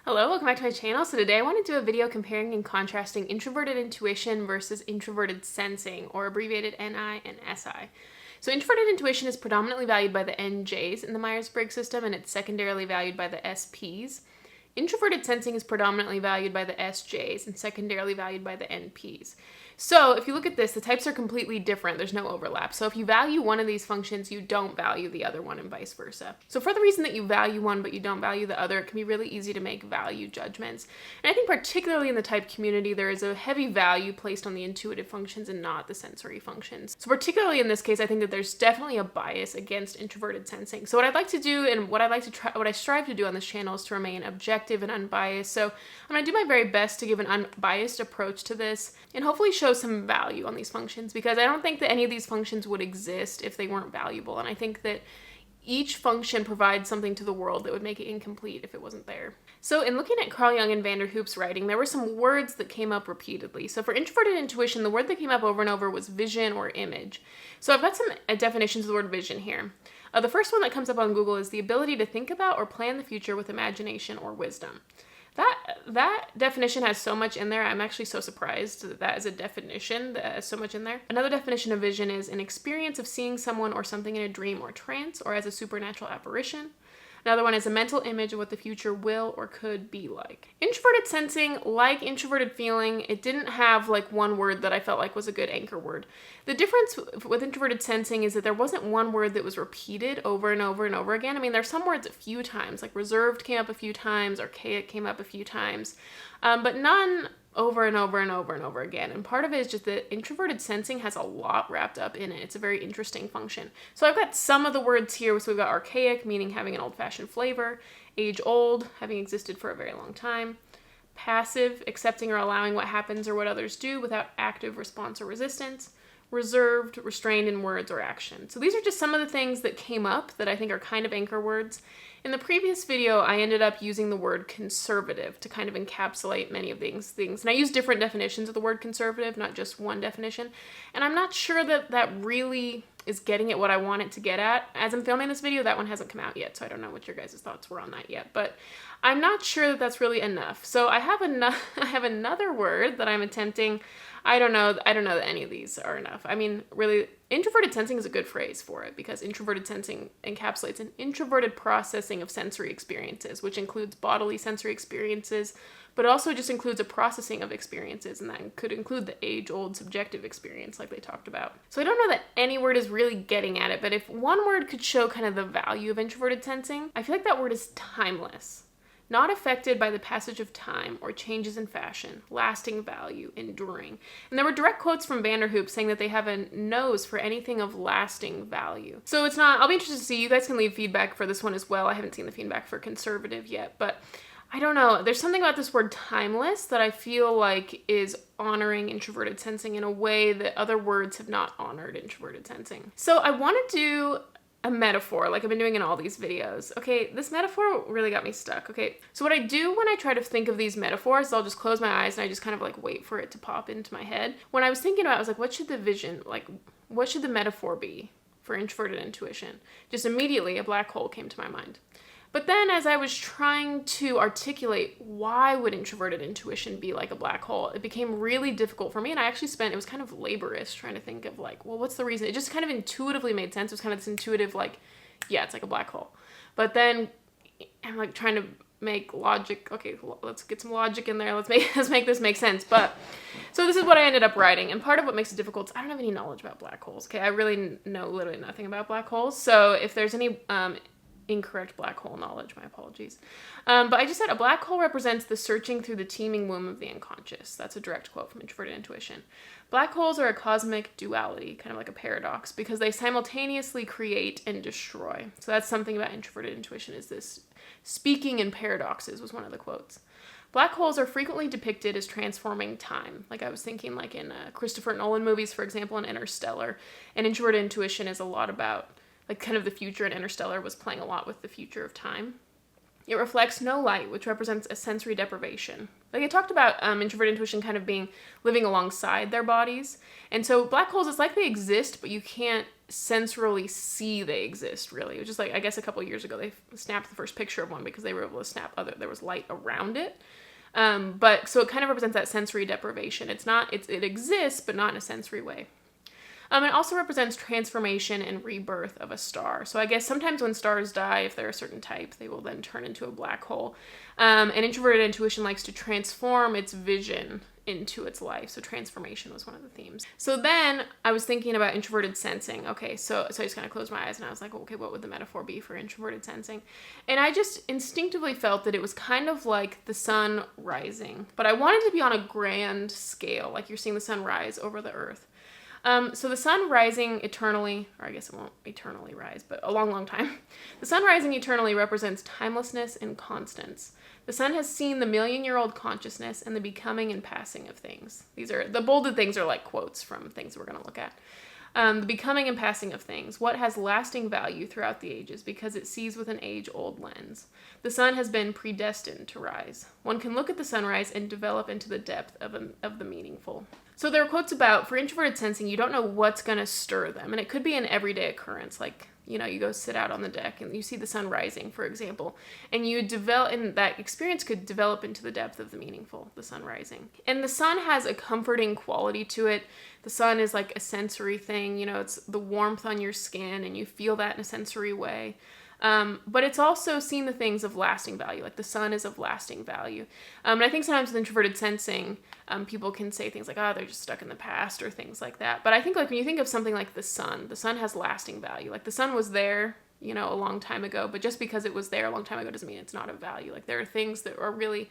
Hello, welcome back to my channel. So today I want to do a video comparing and contrasting Introverted Intuition versus Introverted Sensing, or abbreviated NI and SI. So Introverted Intuition is predominantly valued by the NJs in the Myers-Briggs system, and it's secondarily valued by the SPs. Introverted Sensing is predominantly valued by the SJs and secondarily valued by the NPs. So if you look at this, the types are completely different. There's no overlap. So if you value one of these functions, you don't value the other one and vice versa. So for the reason that you value one but you don't value the other, it can be really easy to make value judgments. And I think particularly in the type community, there is a heavy value placed on the intuitive functions and not the sensory functions. So particularly in this case, I think that there's definitely a bias against introverted sensing. So what I'd like to do and what I strive to do on this channel is to remain objective and unbiased. So I'm going to do my very best to give an unbiased approach to this and hopefully show some value on these functions, because I don't think that any of these functions would exist if they weren't valuable. And I think that each function provides something to the world that would make it incomplete if it wasn't there. So in looking at Carl Jung and van der Hoop's writing, there were some words that came up repeatedly. So for introverted intuition, the word that came up over and over was vision or image. So I've got some definitions of the word vision here. The first one that comes up on Google is the ability to think about or plan the future with imagination or wisdom. That definition has so much in there. I'm actually so surprised that that is a definition that has so much in there. Another definition of vision is an experience of seeing someone or something in a dream or trance or as a supernatural apparition. Another one is a mental image of what the future will or could be like. Introverted sensing, like introverted feeling, it didn't have like one word that I felt like was a good anchor word. The difference with introverted sensing is that there wasn't one word that was repeated over and over and over again. I mean, there's some words a few times, like reserved came up a few times, archaic came up a few times, but none over and over and over and over again. And part of it is just that introverted sensing has a lot wrapped up in it. It's a very interesting function. So I've got some of the words here. So we've got archaic, meaning having an old-fashioned flavor, age-old, having existed for a very long time, passive, accepting or allowing what happens or what others do without active response or resistance, reserved, restrained in words or action. So these are just some of the things that came up that I think are kind of anchor words. In the previous video, I ended up using the word conservative to kind of encapsulate many of these things. And I used different definitions of the word conservative, not just one definition. And I'm not sure that that really is getting at what I want it to get at. As I'm filming this video, that one hasn't come out yet, so I don't know what your guys' thoughts were on that yet. But I'm not sure that that's really enough. So I have another word that I'm attempting. I don't know that any of these are enough. I mean, really, introverted sensing is a good phrase for it, because introverted sensing encapsulates an introverted processing of sensory experiences, which includes bodily sensory experiences, but also just includes a processing of experiences, and that could include the age-old subjective experience like they talked about. So I don't know that any word is really getting at it, but if one word could show kind of the value of introverted sensing, I feel like that word is timeless. Not affected by the passage of time or changes in fashion, lasting value, enduring. And there were direct quotes from van der Hoop saying that they have a nose for anything of lasting value. So it's not, I'll be interested to see, you guys can leave feedback for this one as well. I haven't seen the feedback for conservative yet, but I don't know. There's something about this word timeless that I feel like is honoring introverted sensing in a way that other words have not honored introverted sensing. So I want to do a metaphor like I've been doing in all these videos. Okay, this metaphor really got me stuck. Okay, so what I do when I try to think of these metaphors is I'll just close my eyes and I just kind of like wait for it to pop into my head. When I was thinking about it, I was like, what should the metaphor be for introverted intuition? Just immediately a black hole came to my mind. But then as I was trying to articulate why would introverted intuition be like a black hole, it became really difficult for me. And I actually it was kind of laborious trying to think of like, well, what's the reason? It just kind of intuitively made sense. It was kind of this intuitive, like, yeah, it's like a black hole. But then I'm like trying to make logic. Okay, let's get some logic in there. Let's make this make sense. But so this is what I ended up writing. And part of what makes it difficult is I don't have any knowledge about black holes. Okay, I really know literally nothing about black holes. So if there's any incorrect black hole knowledge, my apologies. But I just said a black hole represents the searching through the teeming womb of the unconscious. That's a direct quote from Introverted Intuition. Black holes are a cosmic duality, kind of like a paradox, because they simultaneously create and destroy. So that's something about Introverted Intuition, is this speaking in paradoxes was one of the quotes. Black holes are frequently depicted as transforming time. Like I was thinking like in Christopher Nolan movies, for example, in Interstellar. And Introverted Intuition is a lot about like kind of the future, and Interstellar was playing a lot with the future of time. It reflects no light, which represents a sensory deprivation. Like I talked about introverted intuition kind of being living alongside their bodies. And so black holes, it's like they exist, but you can't sensorily see they exist, really. It was just like, I guess a couple of years ago, they snapped the first picture of one because they were able to snap there was light around it. But so it kind of represents that sensory deprivation. It exists, but not in a sensory way. It also represents transformation and rebirth of a star. So I guess sometimes when stars die, if they're a certain type, they will then turn into a black hole. And introverted intuition likes to transform its vision into its life. So transformation was one of the themes. So then I was thinking about introverted sensing. Okay, so I just kind of closed my eyes and I was like, okay, what would the metaphor be for introverted sensing? And I just instinctively felt that it was kind of like the sun rising, but I wanted to be on a grand scale, like you're seeing the sun rise over the earth. So the sun rising eternally, or I guess it won't eternally rise, but a long, long time. The sun rising eternally represents timelessness and constance. The sun has seen the million-year-old consciousness and the becoming and passing of things. The bolded things are like quotes from things we're going to look at. The becoming and passing of things. What has lasting value throughout the ages because it sees with an age-old lens. The sun has been predestined to rise. One can look at the sunrise and develop into the depth of the meaningful. So there are quotes about, for introverted sensing, you don't know what's going to stir them. And it could be an everyday occurrence, like, you go sit out on the deck and you see the sun rising, for example. And and that experience could develop into the depth of the meaningful, the sun rising. And the sun has a comforting quality to it. The sun is like a sensory thing, it's the warmth on your skin and you feel that in a sensory way. But it's also seen the things of lasting value, like the sun is of lasting value. And I think sometimes with introverted sensing, people can say things like, they're just stuck in the past or things like that. But I think like when you think of something like the sun has lasting value. Like the sun was there, a long time ago, but just because it was there a long time ago doesn't mean it's not of value. Like there are things that are really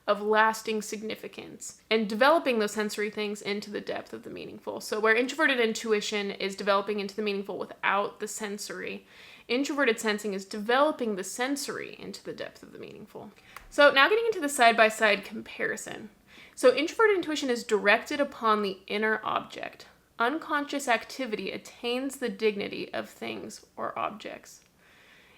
of lasting significance and developing those sensory things into the depth of the meaningful. So where introverted intuition is developing into the meaningful without the sensory, introverted sensing is developing the sensory into the depth of the meaningful. So now getting into the side-by-side comparison. So introverted intuition is directed upon the inner object. Unconscious activity attains the dignity of things or objects.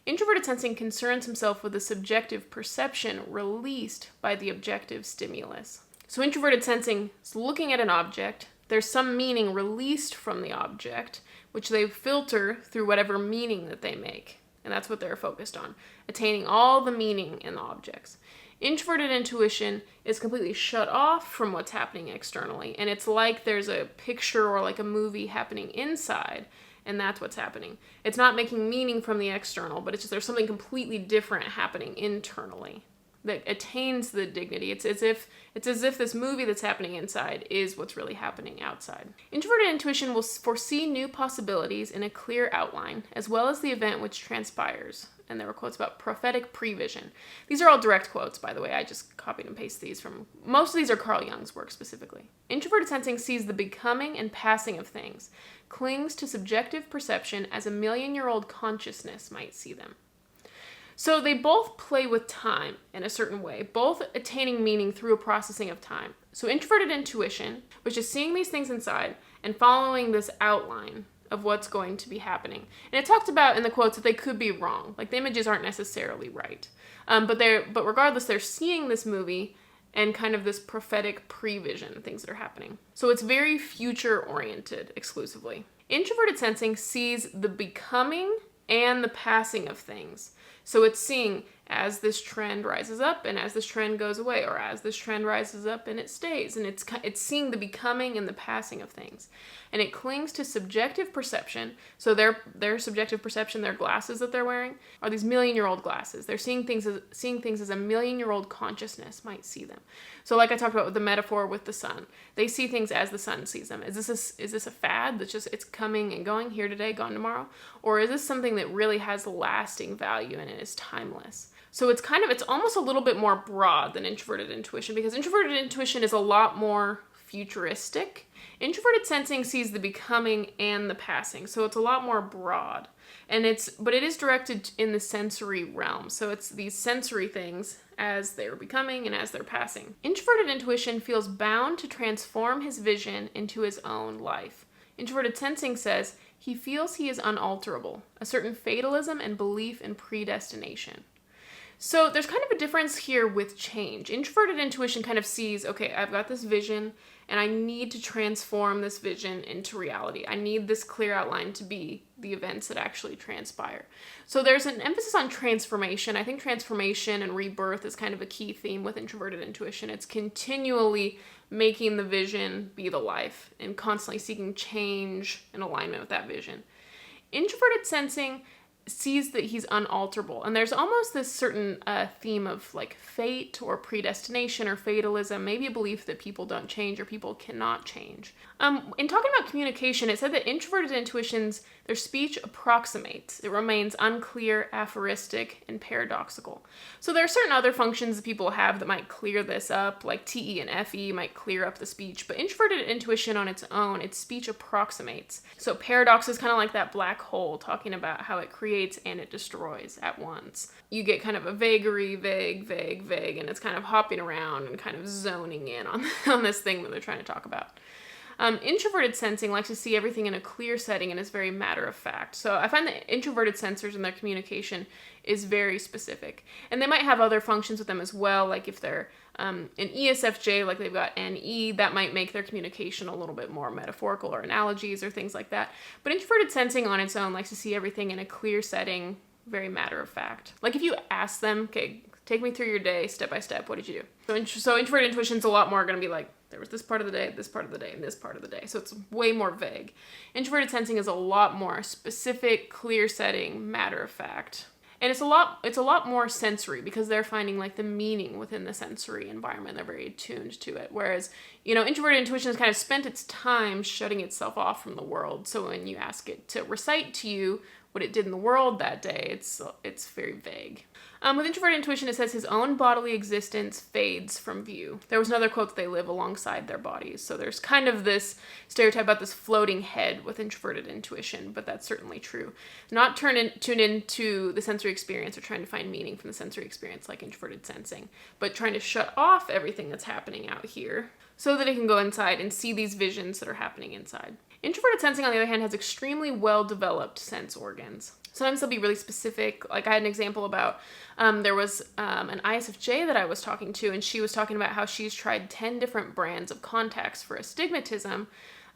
Introverted sensing concerns himself with the subjective perception released by the objective stimulus. So introverted sensing is looking at an object. There's some meaning released from the object, which they filter through whatever meaning that they make. And that's what they're focused on, attaining all the meaning in the objects. Introverted intuition is completely shut off from what's happening externally. And it's like there's a picture or like a movie happening inside, and that's what's happening. It's not making meaning from the external, but it's just there's something completely different happening internally that attains the dignity. It's as if this movie that's happening inside is what's really happening outside. Introverted intuition will foresee new possibilities in a clear outline, as well as the event which transpires. And there were quotes about prophetic prevision. These are all direct quotes, by the way. I just copied and pasted these from, most of these are Carl Jung's work specifically. Introverted sensing sees the becoming and passing of things, clings to subjective perception as a million-year-old consciousness might see them. So they both play with time in a certain way, both attaining meaning through a processing of time. So introverted intuition, which is seeing these things inside and following this outline of what's going to be happening. And it talked about in the quotes that they could be wrong. Like the images aren't necessarily right. But regardless, they're seeing this movie and kind of this prophetic prevision, things that are happening. So it's very future-oriented exclusively. Introverted sensing sees the becoming and the passing of things. So it's seeing as this trend rises up and as this trend goes away, or as this trend rises up and it stays. And it's seeing the becoming and the passing of things. And it clings to subjective perception. So their subjective perception, their glasses that they're wearing, are these million-year-old glasses. They're seeing things as a million-year-old consciousness might see them. So like I talked about with the metaphor with the sun, they see things as the sun sees them. Is this a fad that's just, it's coming and going, here today, gone tomorrow? Or is this something that really has lasting value and it is timeless? So it's almost a little bit more broad than introverted intuition, because introverted intuition is a lot more futuristic. Introverted sensing sees the becoming and the passing, so it's a lot more broad. But it is directed in the sensory realm. So it's these sensory things as they're becoming and as they're passing. Introverted intuition feels bound to transform his vision into his own life. Introverted sensing says he feels he is unalterable, a certain fatalism and belief in predestination. So there's kind of a difference here with change. Introverted intuition kind of sees, okay, I've got this vision and I need to transform this vision into reality. I need this clear outline to be the events that actually transpire. So there's an emphasis on transformation. I think transformation and rebirth is kind of a key theme with introverted intuition. It's continually making the vision be the life and constantly seeking change and alignment with that vision. Introverted sensing sees that he's unalterable, and there's almost this certain theme of like fate or predestination or fatalism, maybe a belief that people don't change or people cannot change. In talking about communication, it said that introverted intuitions, their speech approximates. It remains unclear, aphoristic, and paradoxical. So there are certain other functions that people have that might clear this up, like TE and FE might clear up the speech, but introverted intuition on its own, its speech approximates. So paradox is kind of like that black hole, talking about how it creates and it destroys at once. You get kind of a vagary, vague, and it's kind of hopping around and kind of zoning in on this thing that they're trying to talk about. Introverted sensing likes to see everything in a clear setting and is very matter of fact. So I find that introverted sensors in their communication is very specific. And they might have other functions with them as well, like if they're an ESFJ, like they've got NE, that might make their communication a little bit more metaphorical or analogies or things like that. But introverted sensing on its own likes to see everything in a clear setting, very matter of fact. Like if you ask them, okay, take me through your day step by step, what did you do? So introverted intuition's a lot more going to be like, there was this part of the day, this part of the day, and this part of the day. So it's way more vague. Introverted sensing is a lot more specific, clear setting, matter of fact. And it's a lot more sensory because they're finding like the meaning within the sensory environment. They're very attuned to it. Whereas, introverted intuition has kind of spent its time shutting itself off from the world. So when you ask it to recite to you what it did in the world that day, it's very vague. With introverted intuition, it says his own bodily existence fades from view. There was another quote that they live alongside their bodies. So there's kind of this stereotype about this floating head with introverted intuition, but that's certainly true. Not tuned into the sensory experience or trying to find meaning from the sensory experience like introverted sensing, but trying to shut off everything that's happening out here so that it can go inside and see these visions that are happening inside. Introverted sensing, on the other hand, has extremely well-developed sense organs. Sometimes they'll be really specific. Like I had an example about, there was an ISFJ that I was talking to, and she was talking about how she's tried 10 different brands of contacts for astigmatism,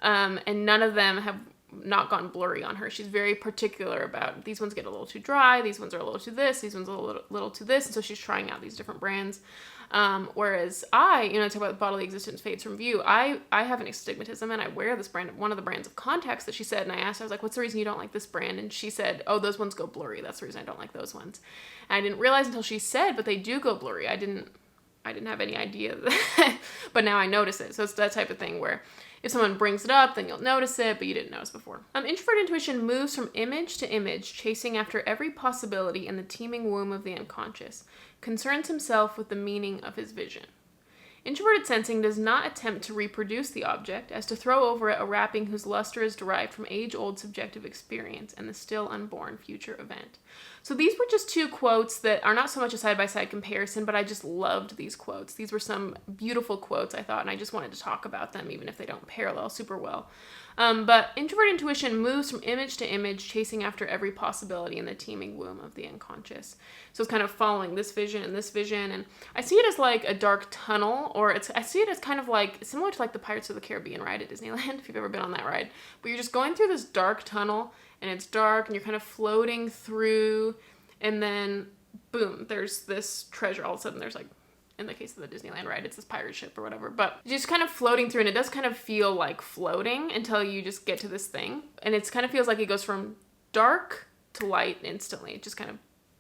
and none of them have not gone blurry on her. She's very particular about these ones get a little too dry, these ones are a little too this, these ones are a little too this, and so she's trying out these different brands. Whereas I talk about bodily existence fades from view. I have an astigmatism and I wear this brand, one of the brands of contacts that she said, and I asked her, I was like, what's the reason you don't like this brand? And she said, oh, those ones go blurry. That's the reason I don't like those ones. And I didn't realize until she said, but they do go blurry. I didn't have any idea that, but now I notice it. So it's that type of thing where if someone brings it up, then you'll notice it, but you didn't notice before. Introverted intuition moves from image to image, chasing after every possibility in the teeming womb of the unconscious, concerns himself with the meaning of his vision. Introverted sensing does not attempt to reproduce the object, as to throw over it a wrapping whose luster is derived from age-old subjective experience and the still unborn future event. So these were just two quotes that are not so much a side-by-side comparison, but I just loved these quotes. These were some beautiful quotes, I thought, and I just wanted to talk about them, even if they don't parallel super well. But introverted intuition moves from image to image, chasing after every possibility in the teeming womb of the unconscious. So it's kind of following this vision, and I see it as like a dark tunnel, or I see it as kind of like, similar to like the Pirates of the Caribbean ride at Disneyland, if you've ever been on that ride. But you're just going through this dark tunnel, and it's dark, and you're kind of floating through, and then, boom, there's this treasure. All of a sudden, there's like, in the case of the Disneyland ride, it's this pirate ship or whatever, but just kind of floating through, and it does kind of feel like floating until you just get to this thing, and it kind of feels like it goes from dark to light instantly. It just kind of,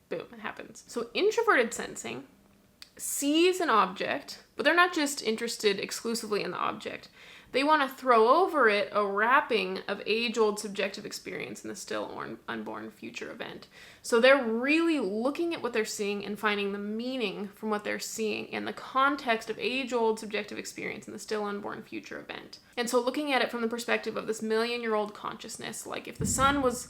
boom, it happens. So introverted sensing sees an object, but they're not just interested exclusively in the object. They want to throw over it a wrapping of age-old subjective experience in the still unborn future event. So they're really looking at what they're seeing and finding the meaning from what they're seeing in the context of age-old subjective experience in the still unborn future event. And so looking at it from the perspective of this million-year-old consciousness, like if the sun was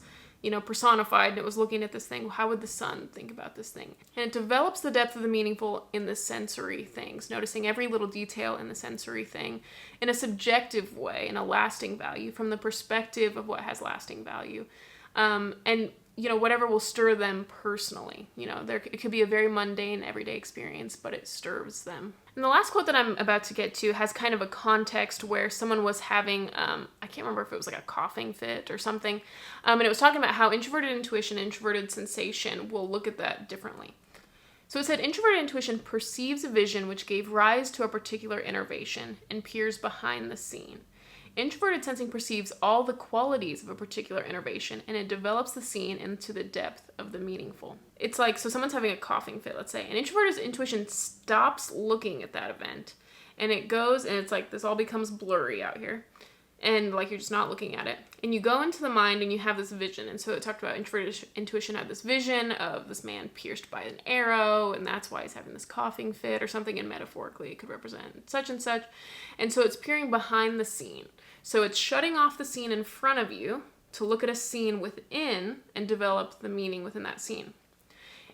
personified and it was looking at this thing, how would the sun think about this thing? And it develops the depth of the meaningful in the sensory things, noticing every little detail in the sensory thing in a subjective way, in a lasting value, from the perspective of what has lasting value. And you know, whatever will stir them personally. You know, it could be a very mundane everyday experience, but it stirs them. And the last quote that I'm about to get to has kind of a context where someone was having, I can't remember if it was like a coughing fit or something, and it was talking about how introverted intuition and introverted sensation will look at that differently. So it said, introverted intuition perceives a vision which gave rise to a particular innervation and peers behind the scene. Introverted sensing perceives all the qualities of a particular innervation, and it develops the scene into the depth of the meaningful. It's like, so someone's having a coughing fit, let's say, and introverted intuition stops looking at that event, and it goes, and it's like, this all becomes blurry out here, and like you're just not looking at it. And you go into the mind and you have this vision. And so it talked about introverted intuition had this vision of this man pierced by an arrow, and that's why he's having this coughing fit or something, and metaphorically it could represent such and such. And so it's peering behind the scene. So it's shutting off the scene in front of you to look at a scene within and develop the meaning within that scene.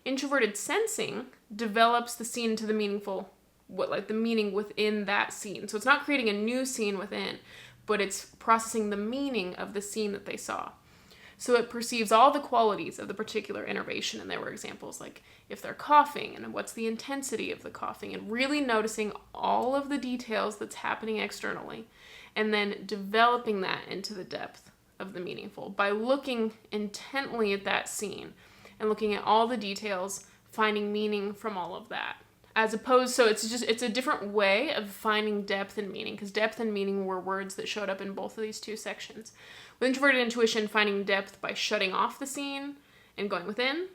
Introverted sensing develops the scene to the meaningful, the meaning within that scene. So it's not creating a new scene within, but it's processing the meaning of the scene that they saw. So it perceives all the qualities of the particular innervation, and there were examples like if they're coughing and what's the intensity of the coughing, and really noticing all of the details that's happening externally, and then developing that into the depth of the meaningful by looking intently at that scene and looking at all the details, finding meaning from all of that. As opposed, so it's a different way of finding depth and meaning, because depth and meaning were words that showed up in both of these two sections. With introverted intuition, finding depth by shutting off the scene and going within.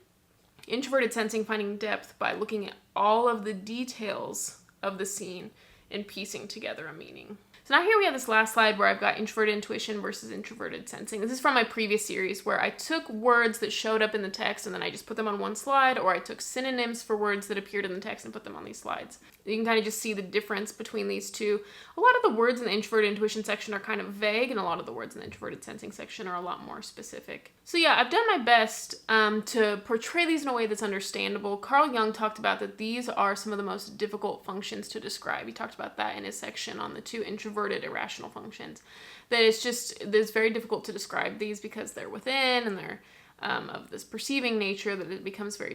Introverted sensing, finding depth by looking at all of the details of the scene and piecing together a meaning. So now here we have this last slide where I've got introverted intuition versus introverted sensing. This is from my previous series where I took words that showed up in the text and then I just put them on one slide, or I took synonyms for words that appeared in the text and put them on these slides. You can kind of just see the difference between these two. A lot of the words in the introverted intuition section are kind of vague, and a lot of the words in the introverted sensing section are a lot more specific. So yeah, I've done my best to portray these in a way that's understandable. Carl Jung talked about that these are some of the most difficult functions to describe. He talked about that in his section on the two introverted irrational functions. That it's very difficult to describe these because they're within and they're of this perceiving nature, that it becomes very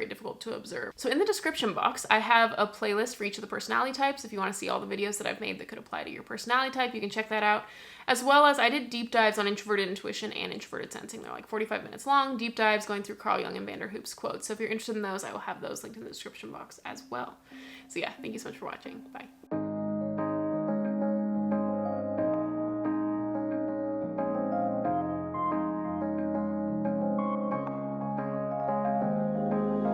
difficult to observe. So in the description box, I have a playlist for each of the personality types. If you want to see all the videos that I've made that could apply to your personality type, you can check that out. As well as I did deep dives on introverted intuition and introverted sensing. They're like 45 minutes long, deep dives going through Carl Jung and Vanderhoof's quotes. So if you're interested in those, I will have those linked in the description box as well. So yeah, thank you so much for watching. Bye.